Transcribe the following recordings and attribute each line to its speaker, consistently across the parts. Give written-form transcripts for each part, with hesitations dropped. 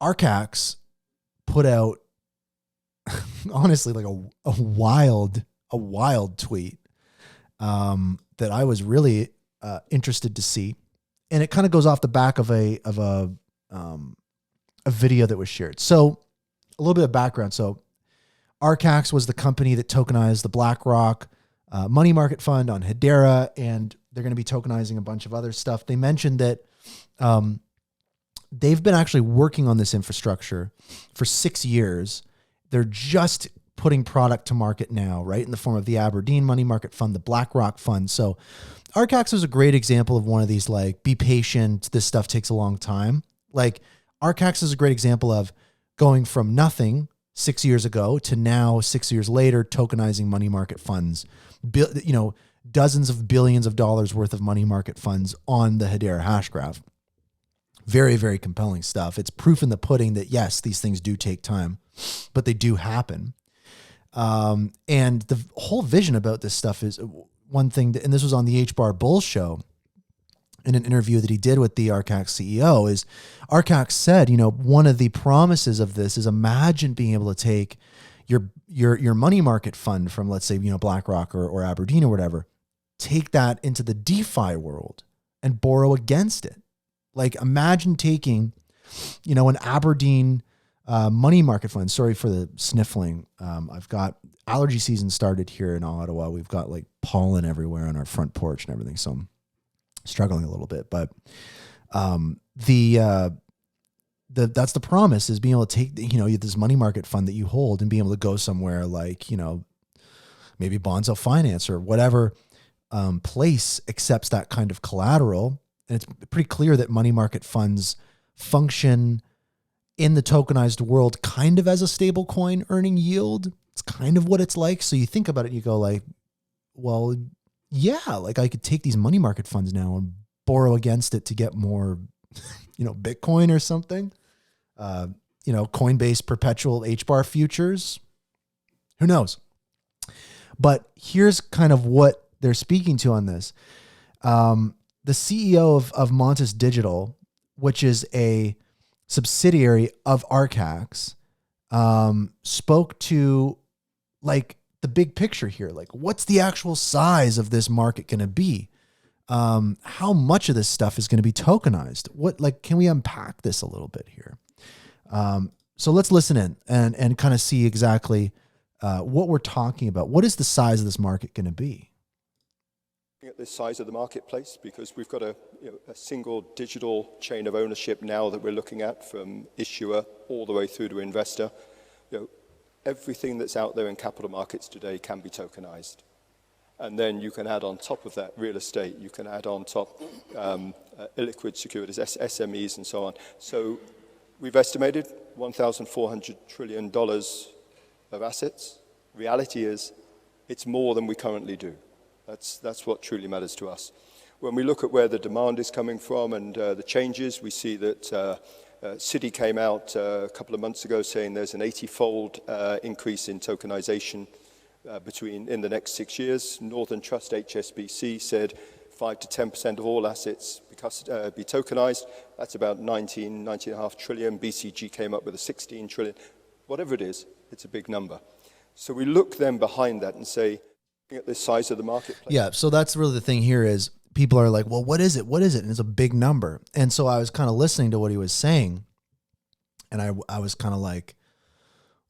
Speaker 1: Archax put out honestly like a wild tweet that I was really interested to see, and it kind of goes off the back of a video that was shared. So a little bit of background. So Archax was the company that tokenized the BlackRock money market fund on Hedera, and they're going to be tokenizing a bunch of other stuff. They mentioned that they've been actually working on this infrastructure for 6 years. They're just putting product to market now, right? In the form of the Aberdeen money market fund, the BlackRock fund. So Archax is a great example of one of these, like, be patient, this stuff takes a long time. Like, Archax is a great example of going from nothing 6 years ago to now 6 years later, tokenizing money market funds, dozens of billions of dollars worth of money market funds on the Hedera Hashgraph. Very, very compelling stuff. It's proof in the pudding that yes, these things do take time, but they do happen. And the whole vision about this stuff is one thing that, and this was on the HBAR Bull show in an interview that he did with the Archax CEO, is Archax said, one of the promises of this is imagine being able to take your money market fund from, let's say, BlackRock or Aberdeen or whatever, take that into the DeFi world and borrow against it. Like, imagine taking, an Aberdeen money market fund. Sorry for the sniffling. I've got allergy season started here in Ottawa. We've got like pollen everywhere on our front porch and everything. So I'm struggling a little bit, but that's the promise, is being able to take, this money market fund that you hold and being able to go somewhere like, maybe Bonzo Finance or whatever place accepts that kind of collateral. And it's pretty clear that money market funds function in the tokenized world kind of as a stable coin earning yield. It's kind of what it's like. So you think about it and you go like, well, yeah, like I could take these money market funds now and borrow against it to get more, Bitcoin or something. Coinbase perpetual HBAR futures. Who knows? But here's kind of what they're speaking to on this. The CEO of Montes Digital, which is a subsidiary of Archax, spoke to like the big picture here. Like, what's the actual size of this market going to be? How much of this stuff is going to be tokenized? Can we unpack this a little bit here? So let's listen in and kind of see exactly what we're talking about. What is the size of this market going to be?
Speaker 2: At the size of the marketplace, because we've got a single digital chain of ownership now that we're looking at, from issuer all the way through to investor. Everything that's out there in capital markets today can be tokenized. And then you can add on top of that real estate, you can add on top illiquid securities, SMEs and so on. So we've estimated $1,400 trillion of assets. Reality is it's more than we currently do. That's what truly matters to us. When we look at where the demand is coming from and the changes, we see that Citi came out a couple of months ago saying there's an 80-fold increase in tokenization in the next 6 years. Northern Trust HSBC said 5 to 10% of all assets be tokenized. That's about 19.5 trillion. BCG came up with a 16 trillion. Whatever it is, it's a big number. So we look then behind that and say, at the size of the marketplace.
Speaker 1: Yeah, so that's really the thing here is people are like, well, what is it? What is it? And it's a big number. And so I was kind of listening to what he was saying, and I was kind of like,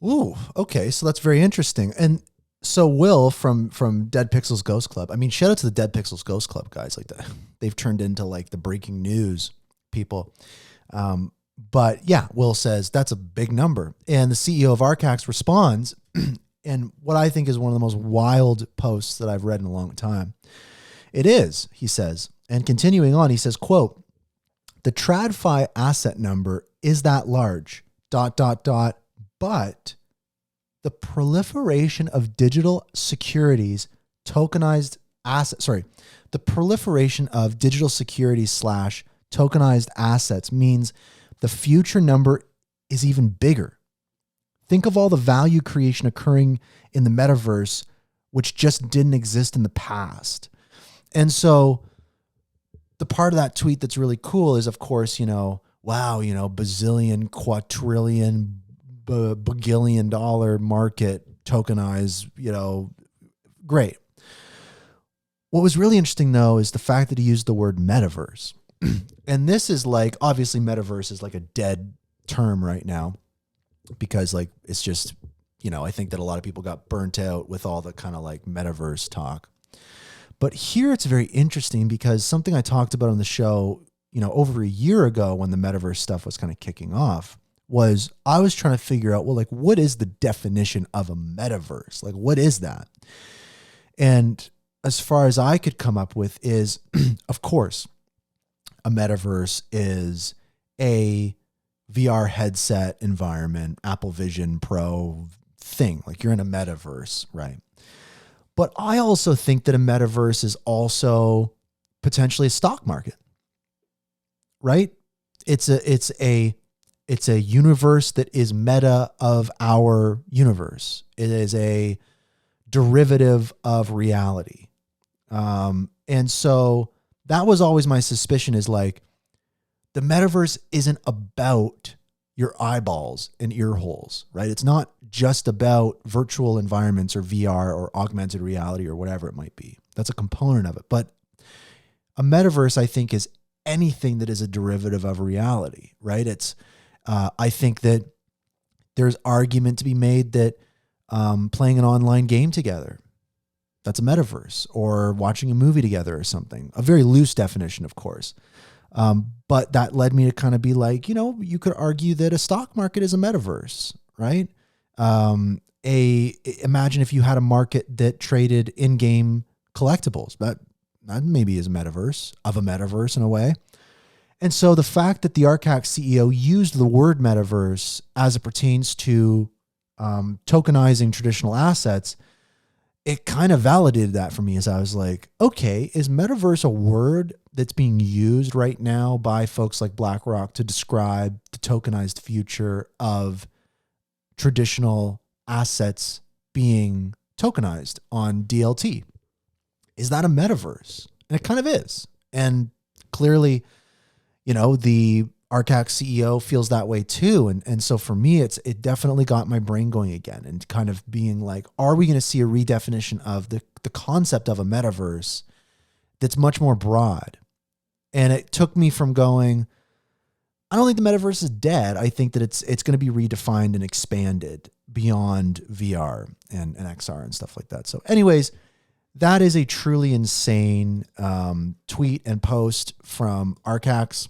Speaker 1: ooh, okay, so that's very interesting. And so Will from Dead Pixels Ghost Club, I mean, shout out to the Dead Pixels Ghost Club guys. Like they've turned into like the breaking news people. But yeah, Will says that's a big number. And the CEO of Archax responds, and what I think is one of the most wild posts that I've read in a long time. It is, he says, and continuing on, he says, quote, the TradFi asset number is that large, ... but the proliferation of digital securities, tokenized assets, the proliferation of digital securities / tokenized assets means the future number is even bigger. Think of all the value creation occurring in the metaverse, which just didn't exist in the past. And so the part of that tweet that's really cool is, of course, wow, you know, bazillion, quadrillion, bagillion dollar market tokenized, you know, great. What was really interesting though is the fact that he used the word metaverse. And this is like, obviously metaverse is like a dead term right now because like, it's just, you know, I think that a lot of people got burnt out with all the kind of like metaverse talk. But here it's very interesting because something I talked about on the show, you know, over a year ago when the metaverse stuff was kind of kicking off was I was trying to figure out, well, like, what is the definition of a metaverse? Like, what is that? And as far as I could come up with is, of course, a metaverse is a VR headset environment, Apple Vision Pro thing. Like you're in a metaverse, right? But I also think that a metaverse is also potentially a stock market, right? It's a universe that is meta of our universe. It is a derivative of reality. And so that was always my suspicion is like, the metaverse isn't about your eyeballs and ear holes, right? It's not just about virtual environments or VR or augmented reality or whatever it might be. That's a component of it. But a metaverse, I think, is anything that is a derivative of reality, right? It's, I think that there's argument to be made that playing an online game together, that's a metaverse, or watching a movie together or something. A very loose definition, of course. But that led me to kind of be like, you know, you could argue that a stock market is a metaverse, right? Imagine if you had a market that traded in-game collectibles. That maybe is a metaverse in a way. And so the fact that the Archax CEO used the word metaverse as it pertains to tokenizing traditional assets, it kind of validated that for me as I was like, okay, is metaverse a word that's being used right now by folks like BlackRock to describe the tokenized future of traditional assets being tokenized on DLT? Is that a metaverse? And it kind of is. And clearly, you know, the Archax CEO feels that way too. And so for me, it definitely got my brain going again and kind of being like, are we going to see a redefinition of the concept of a metaverse that's much more broad? And it took me from going, I don't think the metaverse is dead. I think that it's going to be redefined and expanded beyond VR and XR and stuff like that. So anyways, that is a truly insane tweet and post from Archax.